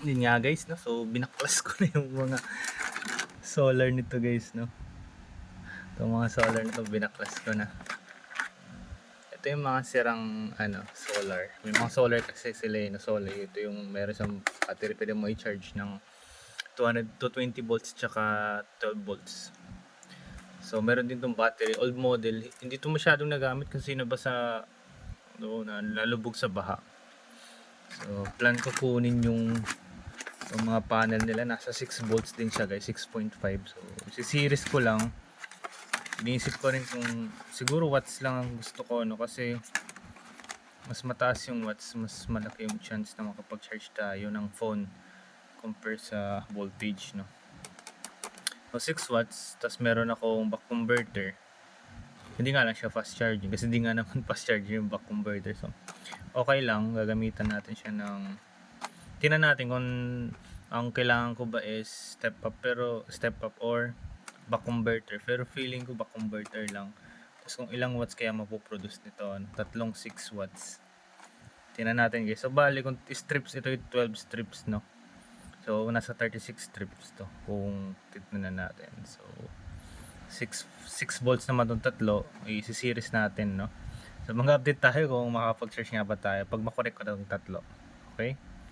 Yun nga guys, no? So binaklas ko na yung mga solar nito guys, no? Itong mga solar nito binaklas ko na. Ito yung mga sirang solar. May mga solar kasi sila na solar. Ito yung meron siyang battery, pwede mo i-charge ng 220 volts tsaka 12 volts. So meron din tong battery, old model. Hindi to masyadong nagamit kasi nabasa nalubog sa baha. So plan ko kunin yung mga panel nila, nasa 6 volts din siya guys, 6.5. So si-series ko lang. Iniisip ko rin kung siguro watts lang ang gusto ko, no, kasi mas mataas yung watts, mas malaki yung chance na makapag-charge tayo ng phone compare sa voltage, no. So 6 watts, tas meron akong back converter. Hindi nga lang siya fast charging kasi hindi nga naman fast charging yung back converter. So okay lang, gagamitan natin siya ng, tingnan natin kung ang kailangan ko ba is step up or back converter. Pero feeling ko back converter lang. Tapos kung ilang watts kaya mapoproduce nito, tatlong 6 watts. Tingnan natin guys. So bali kung strips, ito yung 12 strips, no. So nasa 36 strips to kung tignan natin. So 6 volts naman itong tatlo, i-series natin, no. So mag-update tayo kung makapag-charge nga ba tayo pag makorek ko na itong tatlo. Okay?